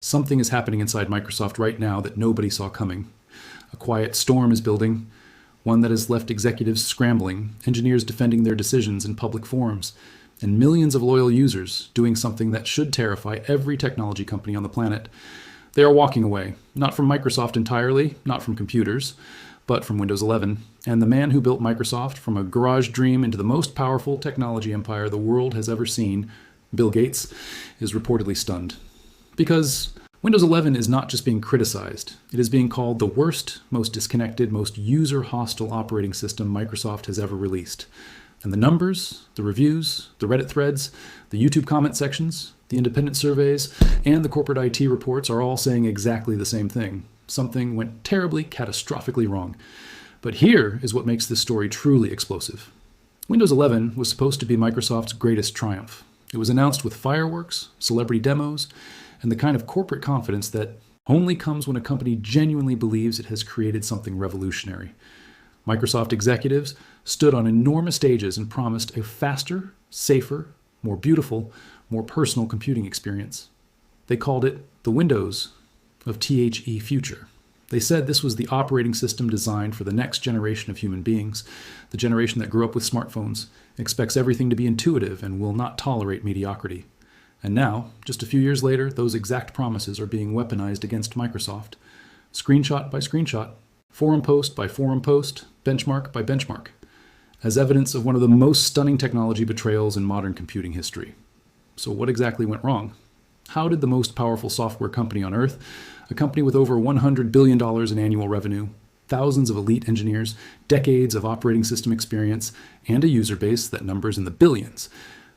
Something is happening inside Microsoft right now that nobody saw coming. A quiet storm is building, one that has left executives scrambling, engineers defending their decisions in public forums, and millions of loyal users doing something that should terrify every technology company on the planet. They are walking away, not from Microsoft entirely, not from computers, but from Windows 11. And the man who built Microsoft from a garage dream into the most powerful technology empire the world has ever seen, Bill Gates, is reportedly stunned. Because Windows 11 is not just being criticized, it is being called the worst, most disconnected, most user-hostile operating system Microsoft has ever released. And the numbers, the reviews, the Reddit threads, the YouTube comment sections, the independent surveys, and the corporate IT reports are all saying exactly the same thing. Something went terribly, catastrophically wrong. But here is what makes this story truly explosive. Windows 11 was supposed to be Microsoft's greatest triumph. It was announced with fireworks, celebrity demos, and the kind of corporate confidence that only comes when a company genuinely believes it has created something revolutionary. Microsoft executives stood on enormous stages and promised a faster, safer, more beautiful, more personal computing experience. They called it the Windows of THE future. They said this was the operating system designed for the next generation of human beings, the generation that grew up with smartphones, expects everything to be intuitive, and will not tolerate mediocrity. And now, just a few years later, those exact promises are being weaponized against Microsoft. Screenshot by screenshot, forum post by forum post, benchmark by benchmark, as evidence of one of the most stunning technology betrayals in modern computing history. So what exactly went wrong? How did the most powerful software company on Earth, a company with over $100 billion in annual revenue, thousands of elite engineers, decades of operating system experience, and a user base that numbers in the billions,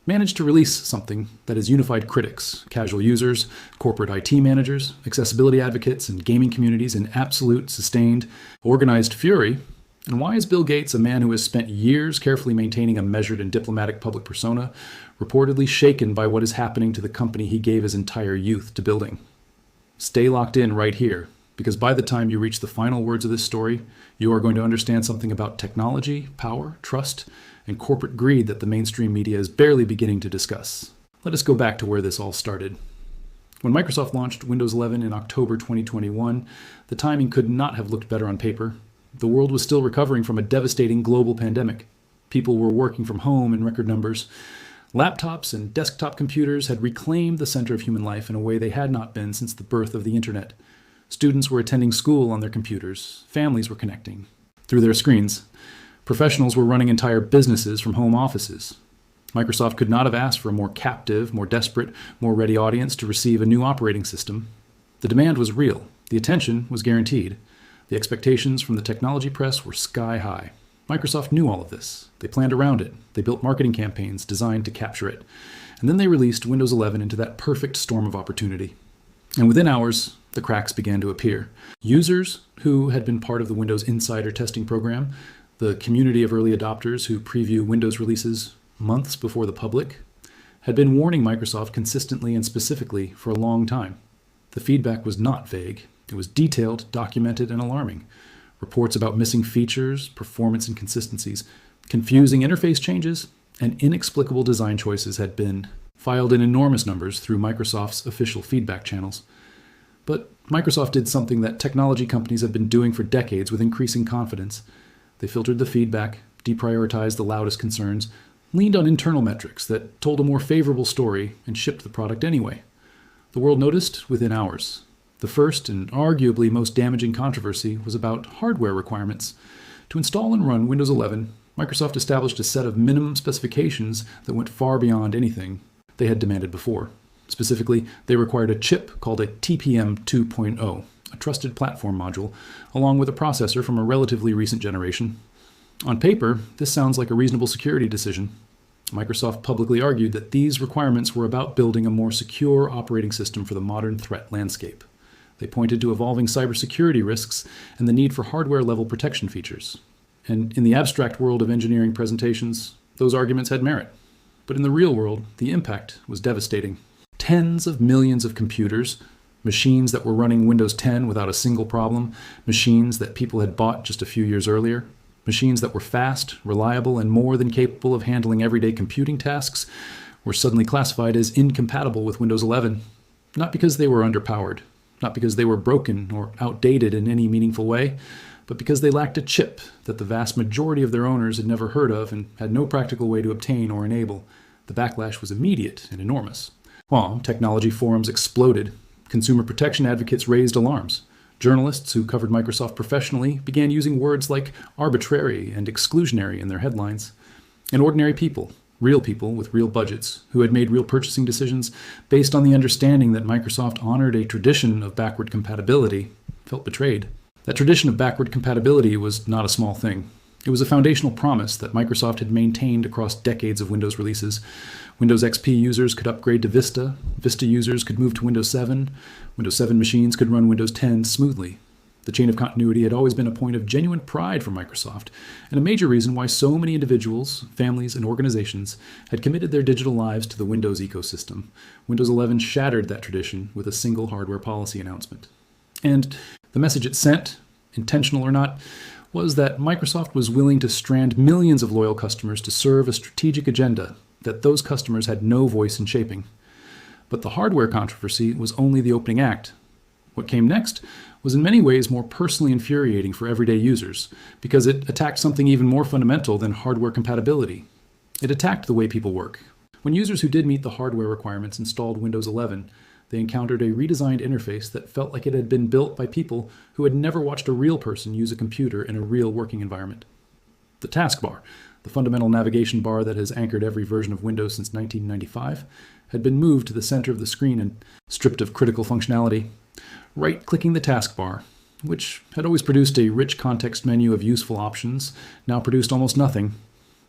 managed to release something that has unified critics, casual users, corporate IT managers, accessibility advocates, and gaming communities in absolute, sustained, organized fury? And why is Bill Gates, a man who has spent years carefully maintaining a measured and diplomatic public persona, reportedly shaken by what is happening to the company he gave his entire youth to building? Stay locked in right here, because by the time you reach the final words of this story, you are going to understand something about technology, power, trust, and corporate greed that the mainstream media is barely beginning to discuss. Let us go back to where this all started. When Microsoft launched Windows 11 in October 2021, the timing could not have looked better on paper. The world was still recovering from a devastating global pandemic. People were working from home in record numbers. Laptops and desktop computers had reclaimed the center of human life in a way they had not been since the birth of the internet. Students were attending school on their computers. Families were connecting through their screens. Professionals were running entire businesses from home offices. Microsoft could not have asked for a more captive, more desperate, more ready audience to receive a new operating system. The demand was real. The attention was guaranteed. The expectations from the technology press were sky high. Microsoft knew all of this. They planned around it. They built marketing campaigns designed to capture it. And then they released Windows 11 into that perfect storm of opportunity. And within hours, the cracks began to appear. Users who had been part of the Windows Insider testing program, the community of early adopters who preview Windows releases months before the public, had been warning Microsoft consistently and specifically for a long time. The feedback was not vague. It was detailed, documented, and alarming. Reports about missing features, performance inconsistencies, confusing interface changes, and inexplicable design choices had been filed in enormous numbers through Microsoft's official feedback channels. But Microsoft did something that technology companies have been doing for decades with increasing confidence. They filtered the feedback, deprioritized the loudest concerns, leaned on internal metrics that told a more favorable story, and shipped the product anyway. The world noticed within hours. The first and arguably most damaging controversy was about hardware requirements. To install and run Windows 11, Microsoft established a set of minimum specifications that went far beyond anything they had demanded before. Specifically, they required a chip called a TPM 2.0, a trusted platform module, along with a processor from a relatively recent generation. On paper, this sounds like a reasonable security decision. Microsoft publicly argued that these requirements were about building a more secure operating system for the modern threat landscape. They pointed to evolving cybersecurity risks and the need for hardware-level protection features. And in the abstract world of engineering presentations, those arguments had merit. But in the real world, the impact was devastating. Tens of millions of computers, machines that were running Windows 10 without a single problem, machines that people had bought just a few years earlier, machines that were fast, reliable, and more than capable of handling everyday computing tasks, were suddenly classified as incompatible with Windows 11. Not because they were underpowered, not because they were broken or outdated in any meaningful way, but because they lacked a chip that the vast majority of their owners had never heard of and had no practical way to obtain or enable. The backlash was immediate and enormous. While technology forums exploded, consumer protection advocates raised alarms. Journalists who covered Microsoft professionally began using words like arbitrary and exclusionary in their headlines. And ordinary people, real people with real budgets, who had made real purchasing decisions based on the understanding that Microsoft honored a tradition of backward compatibility, felt betrayed. That tradition of backward compatibility was not a small thing. It was a foundational promise that Microsoft had maintained across decades of Windows releases. Windows XP users could upgrade to Vista, Vista users could move to Windows 7, Windows 7 machines could run Windows 10 smoothly. The chain of continuity had always been a point of genuine pride for Microsoft, and a major reason why so many individuals, families, and organizations had committed their digital lives to the Windows ecosystem. Windows 11 shattered that tradition with a single hardware policy announcement. And the message it sent, intentional or not, was that Microsoft was willing to strand millions of loyal customers to serve a strategic agenda that those customers had no voice in shaping. But the hardware controversy was only the opening act. What came next was in many ways more personally infuriating for everyday users, because it attacked something even more fundamental than hardware compatibility. It attacked the way people work. When users who did meet the hardware requirements installed Windows 11, they encountered a redesigned interface that felt like it had been built by people who had never watched a real person use a computer in a real working environment. The taskbar, the fundamental navigation bar that has anchored every version of Windows since 1995, had been moved to the center of the screen and stripped of critical functionality. Right-clicking the taskbar, which had always produced a rich context menu of useful options, now produced almost nothing.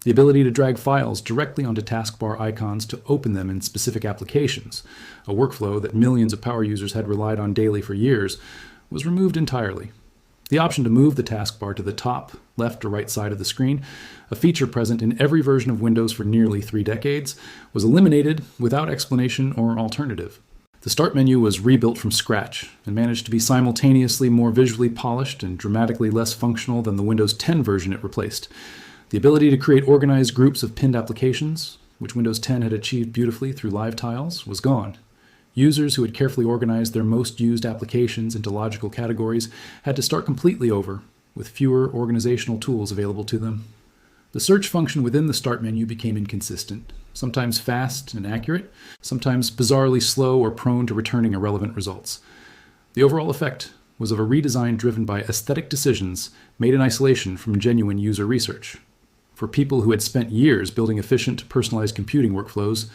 The ability to drag files directly onto taskbar icons to open them in specific applications, a workflow that millions of power users had relied on daily for years, was removed entirely. The option to move the taskbar to the top, left, or right side of the screen, a feature present in every version of Windows for nearly 3 decades, was eliminated without explanation or alternative. The Start menu was rebuilt from scratch and managed to be simultaneously more visually polished and dramatically less functional than the Windows 10 version it replaced. The ability to create organized groups of pinned applications, which Windows 10 had achieved beautifully through live tiles, was gone. Users who had carefully organized their most used applications into logical categories had to start completely over, with fewer organizational tools available to them. The search function within the Start menu became inconsistent, sometimes fast and accurate, sometimes bizarrely slow or prone to returning irrelevant results. The overall effect was of a redesign driven by aesthetic decisions made in isolation from genuine user research. For people who had spent years building efficient, personalized computing workflows,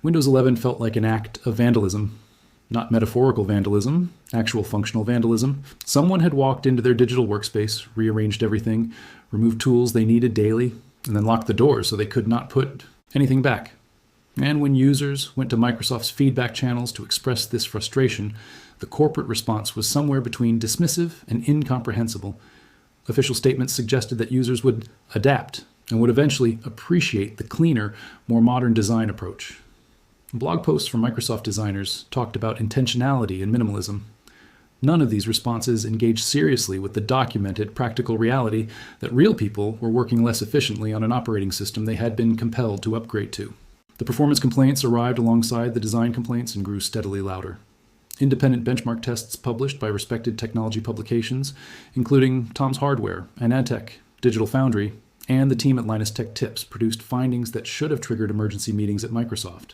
Windows 11 felt like an act of vandalism. Not metaphorical vandalism, actual functional vandalism. Someone had walked into their digital workspace, rearranged everything, removed tools they needed daily, and then locked the doors so they could not put anything back. And when users went to Microsoft's feedback channels to express this frustration, the corporate response was somewhere between dismissive and incomprehensible. Official statements suggested that users would adapt and would eventually appreciate the cleaner, more modern design approach. Blog posts from Microsoft designers talked about intentionality and minimalism. None of these responses engaged seriously with the documented practical reality that real people were working less efficiently on an operating system they had been compelled to upgrade to. The performance complaints arrived alongside the design complaints and grew steadily louder. Independent benchmark tests published by respected technology publications, including Tom's Hardware, AnandTech, Digital Foundry, and the team at Linus Tech Tips, produced findings that should have triggered emergency meetings at Microsoft.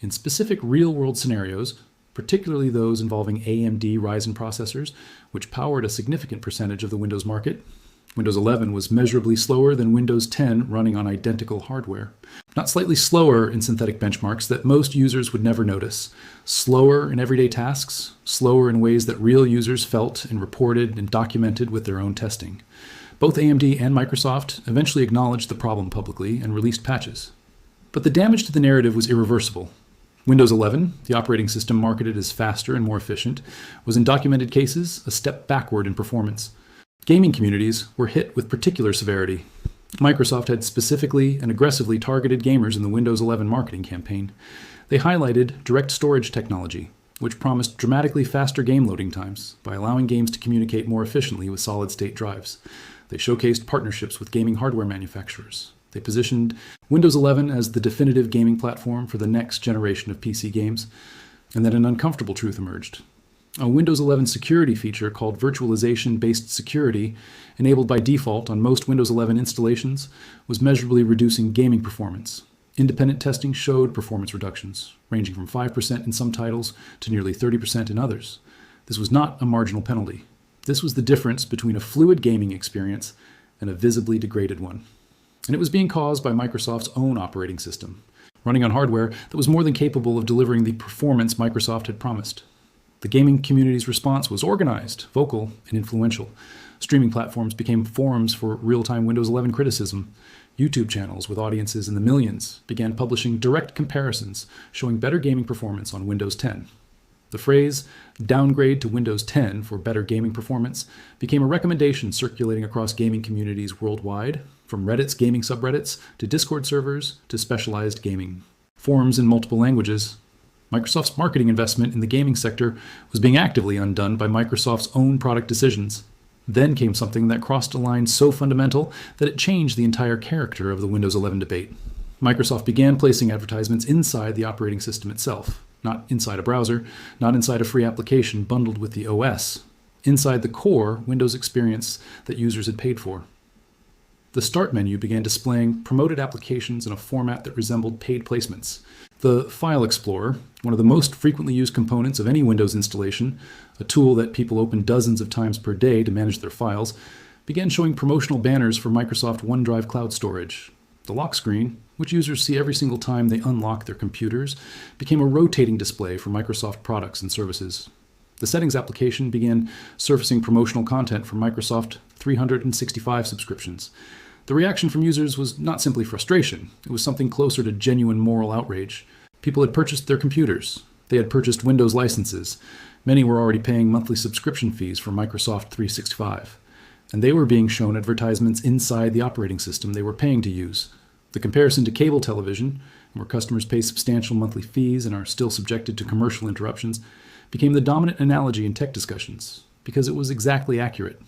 In specific real-world scenarios, particularly those involving AMD Ryzen processors, which powered a significant percentage of the Windows market, Windows 11 was measurably slower than Windows 10 running on identical hardware. Not slightly slower in synthetic benchmarks that most users would never notice. Slower in everyday tasks, slower in ways that real users felt and reported and documented with their own testing. Both AMD and Microsoft eventually acknowledged the problem publicly and released patches. But the damage to the narrative was irreversible. Windows 11, the operating system marketed as faster and more efficient, was in documented cases a step backward in performance. Gaming communities were hit with particular severity. Microsoft had specifically and aggressively targeted gamers in the Windows 11 marketing campaign. They highlighted direct storage technology, which promised dramatically faster game loading times by allowing games to communicate more efficiently with solid-state drives. They showcased partnerships with gaming hardware manufacturers. They positioned Windows 11 as the definitive gaming platform for the next generation of PC games. And then an uncomfortable truth emerged. A Windows 11 security feature called virtualization-based security, enabled by default on most Windows 11 installations, was measurably reducing gaming performance. Independent testing showed performance reductions, ranging from 5% in some titles to nearly 30% in others. This was not a marginal penalty. This was the difference between a fluid gaming experience and a visibly degraded one. And it was being caused by Microsoft's own operating system, running on hardware that was more than capable of delivering the performance Microsoft had promised. The gaming community's response was organized, vocal, and influential. Streaming platforms became forums for real-time Windows 11 criticism. YouTube channels with audiences in the millions began publishing direct comparisons showing better gaming performance on Windows 10. The phrase, downgrade to Windows 10 for better gaming performance, became a recommendation circulating across gaming communities worldwide, from Reddit's gaming subreddits to Discord servers to specialized gaming forums in multiple languages. Microsoft's marketing investment in the gaming sector was being actively undone by Microsoft's own product decisions. Then came something that crossed a line so fundamental that it changed the entire character of the Windows 11 debate. Microsoft began placing advertisements inside the operating system itself, not inside a browser, not inside a free application bundled with the OS, inside the core Windows experience that users had paid for. The Start menu began displaying promoted applications in a format that resembled paid placements. The File Explorer, one of the most frequently used components of any Windows installation, a tool that people open dozens of times per day to manage their files, began showing promotional banners for Microsoft OneDrive Cloud Storage. The lock screen, which users see every single time they unlock their computers, became a rotating display for Microsoft products and services. The Settings application began surfacing promotional content for Microsoft 365 subscriptions. The reaction from users was not simply frustration. It was something closer to genuine moral outrage. People had purchased their computers. They had purchased Windows licenses. Many were already paying monthly subscription fees for Microsoft 365. And they were being shown advertisements inside the operating system they were paying to use. The comparison to cable television, where customers pay substantial monthly fees and are still subjected to commercial interruptions, became the dominant analogy in tech discussions, because it was exactly accurate.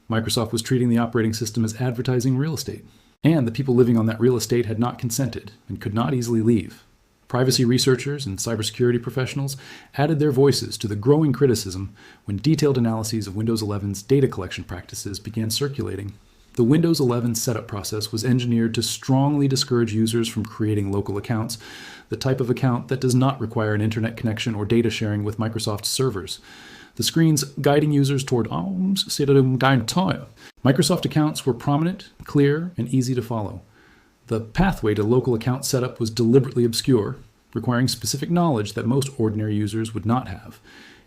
Microsoft was treating the operating system as advertising real estate, and the people living on that real estate had not consented and could not easily leave. Privacy researchers and cybersecurity professionals added their voices to the growing criticism when detailed analyses of Windows 11's data collection practices began circulating. The Windows 11 setup process was engineered to strongly discourage users from creating local accounts, the type of account that does not require an internet connection or data sharing with Microsoft servers. The screens guiding users toward Microsoft accounts were prominent, clear, and easy to follow. The pathway to local account setup was deliberately obscure, requiring specific knowledge that most ordinary users would not have.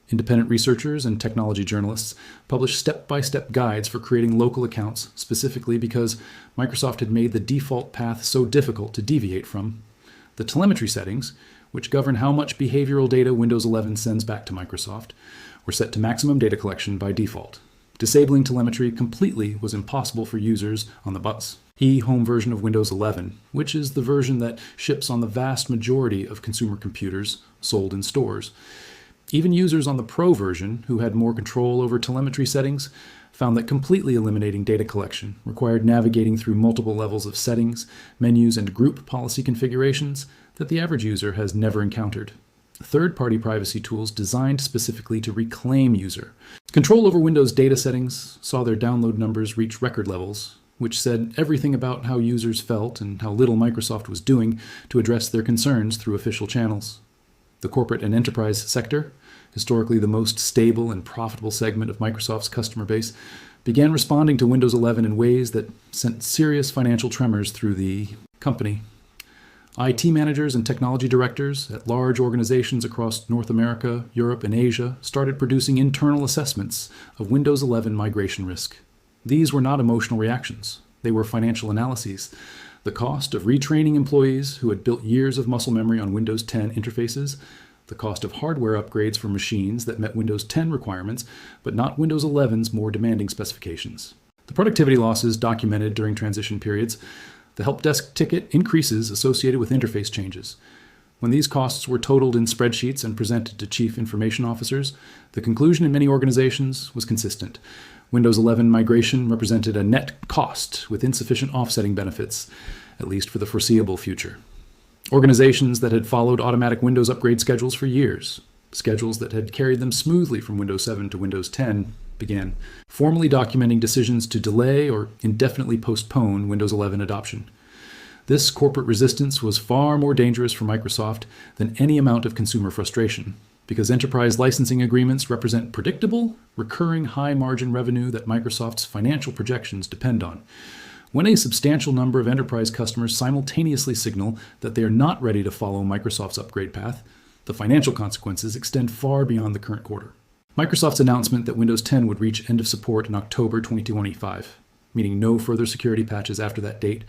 Independent researchers and technology journalists published step-by-step guides for creating local accounts, specifically because Microsoft had made the default path so difficult to deviate from. The telemetry settings, which govern how much behavioral data Windows 11 sends back to Microsoft, were set to maximum data collection by default. Disabling telemetry completely was impossible for users on the home version of Windows 11, which is the version that ships on the vast majority of consumer computers sold in stores. Even users on the Pro version, who had more control over telemetry settings, found that completely eliminating data collection required navigating through multiple levels of settings, menus, and group policy configurations that the average user has never encountered. Third-party privacy tools designed specifically to reclaim user control over Windows data settings saw their download numbers reach record levels, which said everything about how users felt and how little Microsoft was doing to address their concerns through official channels. The corporate and enterprise sector, historically the most stable and profitable segment of Microsoft's customer base, began responding to Windows 11 in ways that sent serious financial tremors through the company. IT managers and technology directors at large organizations across North America, Europe, and Asia started producing internal assessments of Windows 11 migration risk. These were not emotional reactions. They were financial analyses. The cost of retraining employees who had built years of muscle memory on Windows 10 interfaces, the cost of hardware upgrades for machines that met Windows 10 requirements, but not Windows 11's more demanding specifications. The productivity losses documented during transition periods, the help desk ticket increases associated with interface changes. When these costs were totaled in spreadsheets and presented to chief information officers, the conclusion in many organizations was consistent. Windows 11 migration represented a net cost with insufficient offsetting benefits, at least for the foreseeable future. Organizations that had followed automatic Windows upgrade schedules for years, Schedules that had carried them smoothly from Windows 7 to Windows 10 began, formally documenting decisions to delay or indefinitely postpone Windows 11 adoption. This corporate resistance was far more dangerous for Microsoft than any amount of consumer frustration, because enterprise licensing agreements represent predictable, recurring high-margin revenue that Microsoft's financial projections depend on. When a substantial number of enterprise customers simultaneously signal that they are not ready to follow Microsoft's upgrade path, the financial consequences extend far beyond the current quarter. Microsoft's announcement that Windows 10 would reach end of support in October 2025, meaning no further security patches after that date,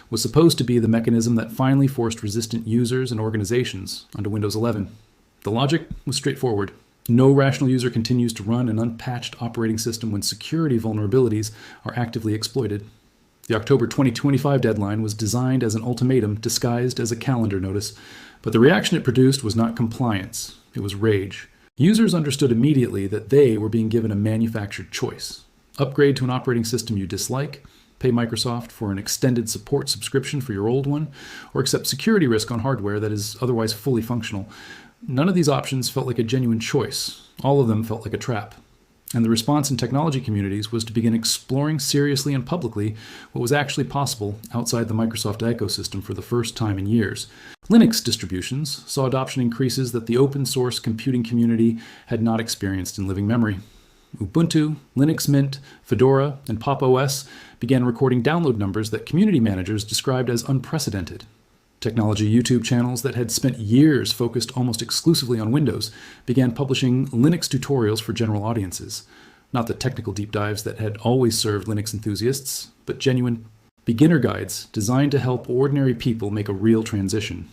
was supposed to be the mechanism that finally forced resistant users and organizations onto Windows 11. The logic was straightforward. No rational user continues to run an unpatched operating system when security vulnerabilities are actively exploited. The October 2025 deadline was designed as an ultimatum disguised as a calendar notice, but the reaction it produced was not compliance, it was rage. Users understood immediately that they were being given a manufactured choice. Upgrade to an operating system you dislike, pay Microsoft for an extended support subscription for your old one, or accept security risk on hardware that is otherwise fully functional. None of these options felt like a genuine choice. All of them felt like a trap. And the response in technology communities was to begin exploring seriously and publicly what was actually possible outside the Microsoft ecosystem for the first time in years. Linux distributions saw adoption increases that the open source computing community had not experienced in living memory. Ubuntu, Linux Mint, Fedora, and Pop! OS began recording download numbers that community managers described as unprecedented. Technology YouTube channels that had spent years focused almost exclusively on Windows began publishing Linux tutorials for general audiences. Not the technical deep dives that had always served Linux enthusiasts, but genuine beginner guides designed to help ordinary people make a real transition.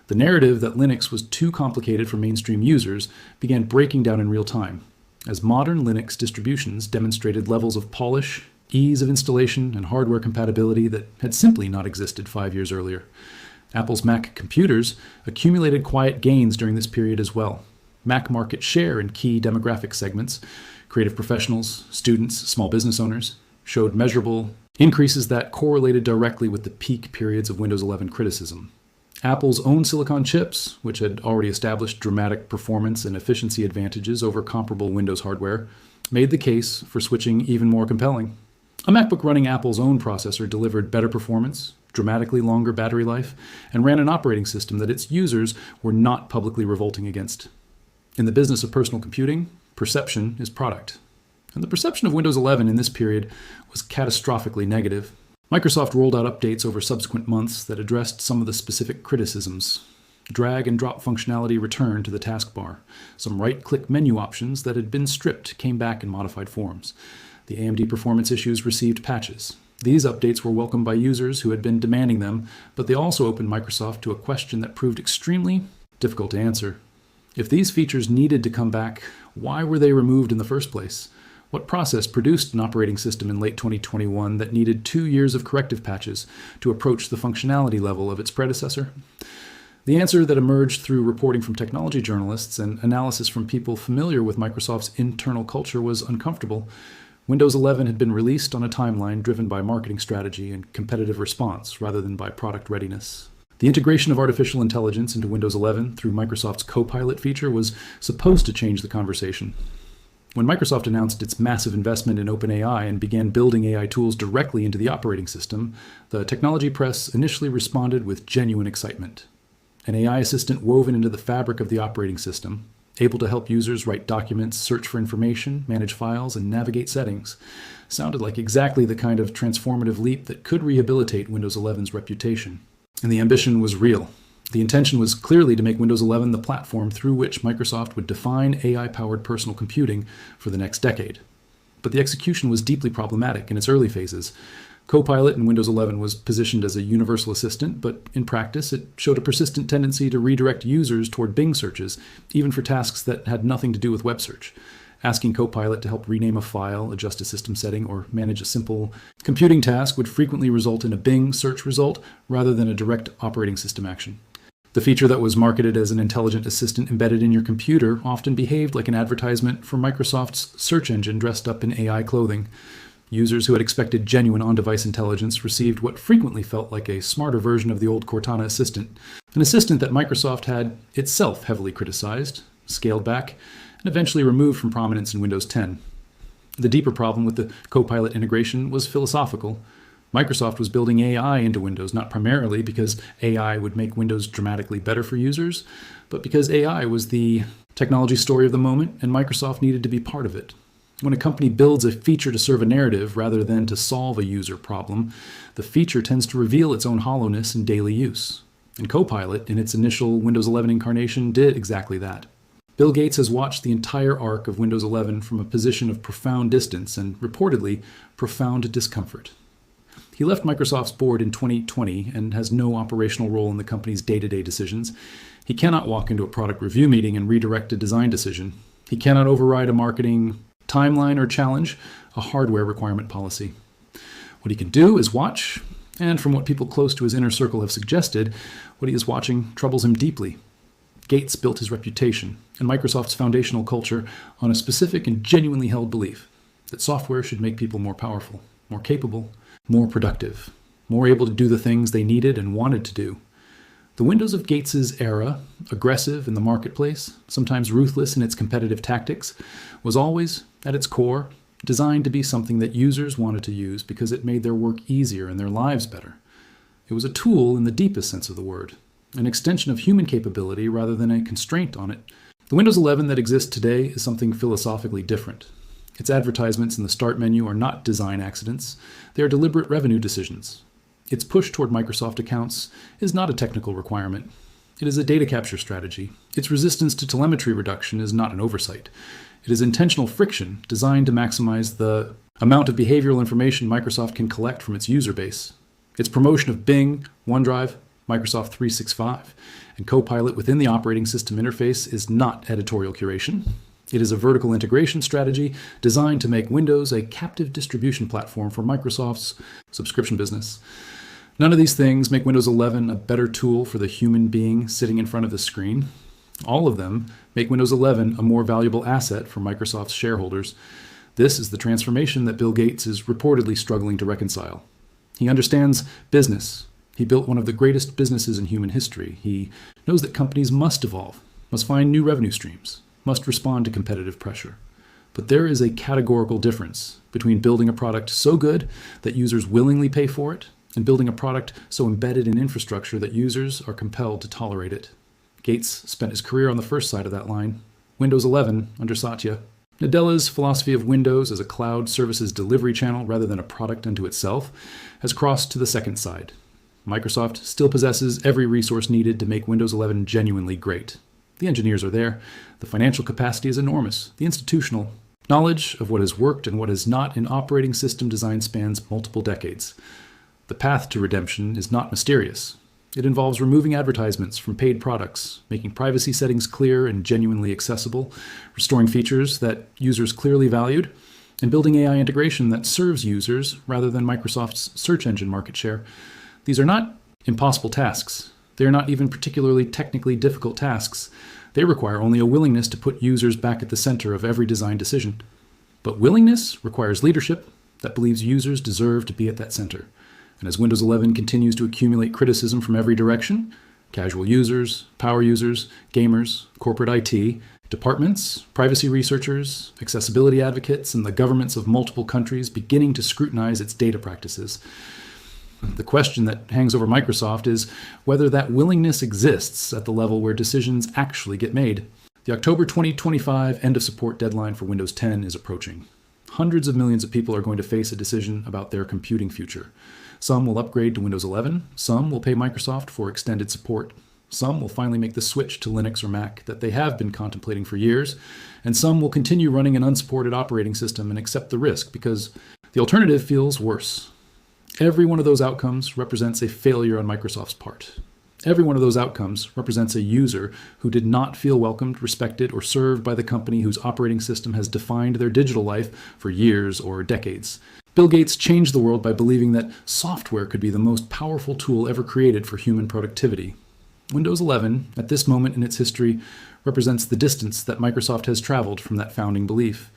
The narrative that Linux was too complicated for mainstream users began breaking down in real time, as modern Linux distributions demonstrated levels of polish, ease of installation, and hardware compatibility that had simply not existed 5 years earlier. Apple's Mac computers accumulated quiet gains during this period as well. Mac market share in key demographic segments, creative professionals, students, small business owners, showed measurable increases that correlated directly with the peak periods of Windows 11 criticism. Apple's own silicon chips, which had already established dramatic performance and efficiency advantages over comparable Windows hardware, made the case for switching even more compelling. A MacBook running Apple's own processor delivered better performance, dramatically longer battery life, and ran an operating system that its users were not publicly revolting against. In the business of personal computing, perception is product. And the perception of Windows 11 in this period was catastrophically negative. Microsoft rolled out updates over subsequent months that addressed some of the specific criticisms. Drag and drop functionality returned to the taskbar. Some right-click menu options that had been stripped came back in modified forms. The AMD performance issues received patches. These updates were welcomed by users who had been demanding them, but they also opened Microsoft to a question that proved extremely difficult to answer. If these features needed to come back, why were they removed in the first place? What process produced an operating system in late 2021 that needed 2 years of corrective patches to approach the functionality level of its predecessor? The answer that emerged through reporting from technology journalists and analysis from people familiar with Microsoft's internal culture was uncomfortable. Windows 11 had been released on a timeline driven by marketing strategy and competitive response rather than by product readiness. The integration of artificial intelligence into Windows 11 through Microsoft's Copilot feature was supposed to change the conversation. When Microsoft announced its massive investment in OpenAI and began building AI tools directly into the operating system, the technology press initially responded with genuine excitement. An AI assistant woven into the fabric of the operating system, able to help users write documents, search for information, manage files, and navigate settings, sounded like exactly the kind of transformative leap that could rehabilitate Windows 11's reputation. And the ambition was real. The intention was clearly to make Windows 11 the platform through which Microsoft would define AI-powered personal computing for the next decade. But the execution was deeply problematic in its early phases. Copilot in Windows 11 was positioned as a universal assistant, but in practice it showed a persistent tendency to redirect users toward Bing searches, even for tasks that had nothing to do with web search. Asking Copilot to help rename a file, adjust a system setting, or manage a simple computing task would frequently result in a Bing search result rather than a direct operating system action. The feature that was marketed as an intelligent assistant embedded in your computer often behaved like an advertisement for Microsoft's search engine dressed up in AI clothing. Users who had expected genuine on-device intelligence received what frequently felt like a smarter version of the old Cortana assistant, an assistant that Microsoft had itself heavily criticized, scaled back, and eventually removed from prominence in Windows 10. The deeper problem with the Copilot integration was philosophical. Microsoft was building AI into Windows not primarily because AI would make Windows dramatically better for users, but because AI was the technology story of the moment and Microsoft needed to be part of it. When a company builds a feature to serve a narrative rather than to solve a user problem, the feature tends to reveal its own hollowness in daily use. And Copilot, in its initial Windows 11 incarnation, did exactly that. Bill Gates has watched the entire arc of Windows 11 from a position of profound distance and, reportedly, profound discomfort. He left Microsoft's board in 2020 and has no operational role in the company's day-to-day decisions. He cannot walk into a product review meeting and redirect a design decision. He cannot override a marketing timeline or challenge a hardware requirement policy. What he can do is watch, and from what people close to his inner circle have suggested, what he is watching troubles him deeply. Gates built his reputation and Microsoft's foundational culture on a specific and genuinely held belief that software should make people more powerful, more capable, more productive, more able to do the things they needed and wanted to do. The Windows of Gates's era, aggressive in the marketplace, sometimes ruthless in its competitive tactics, was always, at its core, designed to be something that users wanted to use because it made their work easier and their lives better. It was a tool in the deepest sense of the word, an extension of human capability rather than a constraint on it. The Windows 11 that exists today is something philosophically different. Its advertisements in the Start menu are not design accidents, they are deliberate revenue decisions. Its push toward Microsoft accounts is not a technical requirement. It is a data capture strategy. Its resistance to telemetry reduction is not an oversight. It is intentional friction designed to maximize the amount of behavioral information Microsoft can collect from its user base. Its promotion of Bing, OneDrive, Microsoft 365, and Copilot within the operating system interface is not editorial curation. It is a vertical integration strategy designed to make Windows a captive distribution platform for Microsoft's subscription business. None of these things make Windows 11 a better tool for the human being sitting in front of the screen. All of them make Windows 11 a more valuable asset for Microsoft's shareholders. This is the transformation that Bill Gates is reportedly struggling to reconcile. He understands business. He built one of the greatest businesses in human history. He knows that companies must evolve, must find new revenue streams, must respond to competitive pressure. But there is a categorical difference between building a product so good that users willingly pay for it and building a product so embedded in infrastructure that users are compelled to tolerate it. Gates spent his career on the first side of that line, Windows 11 under Satya. Nadella's philosophy of Windows as a cloud services delivery channel rather than a product unto itself has crossed to the second side. Microsoft still possesses every resource needed to make Windows 11 genuinely great. The engineers are there. The financial capacity is enormous. The institutional knowledge of what has worked and what has not in operating system design spans multiple decades. The path to redemption is not mysterious. It involves removing advertisements from paid products, making privacy settings clear and genuinely accessible, restoring features that users clearly valued, and building AI integration that serves users rather than Microsoft's search engine market share. These are not impossible tasks. They are not even particularly technically difficult tasks. They require only a willingness to put users back at the center of every design decision. But willingness requires leadership that believes users deserve to be at that center. And as Windows 11 continues to accumulate criticism from every direction, casual users, power users, gamers, corporate IT, departments, privacy researchers, accessibility advocates, and the governments of multiple countries beginning to scrutinize its data practices. The question that hangs over Microsoft is whether that willingness exists at the level where decisions actually get made. The October 2025 end of support deadline for Windows 10 is approaching. Hundreds of millions of people are going to face a decision about their computing future. Some will upgrade to Windows 11, some will pay Microsoft for extended support, some will finally make the switch to Linux or Mac that they have been contemplating for years, and some will continue running an unsupported operating system and accept the risk because the alternative feels worse. Every one of those outcomes represents a failure on Microsoft's part. Every one of those outcomes represents a user who did not feel welcomed, respected, or served by the company whose operating system has defined their digital life for years or decades. Bill Gates changed the world by believing that software could be the most powerful tool ever created for human productivity. Windows 11, at this moment in its history, represents the distance that Microsoft has traveled from that founding belief.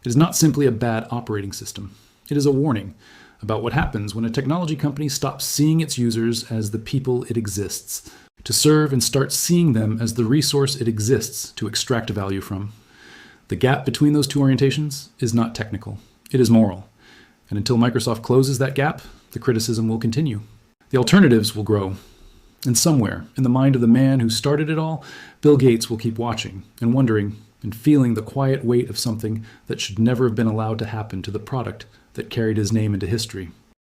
It is not simply a bad operating system. It is a warning about what happens when a technology company stops seeing its users as the people it exists, to serve and start seeing them as the resource it exists to extract value from. The gap between those two orientations is not technical, it is moral. And until Microsoft closes that gap, the criticism will continue. The alternatives will grow. And somewhere, in the mind of the man who started it all, Bill Gates will keep watching and wondering and feeling the quiet weight of something that should never have been allowed to happen to the product that carried his name into history.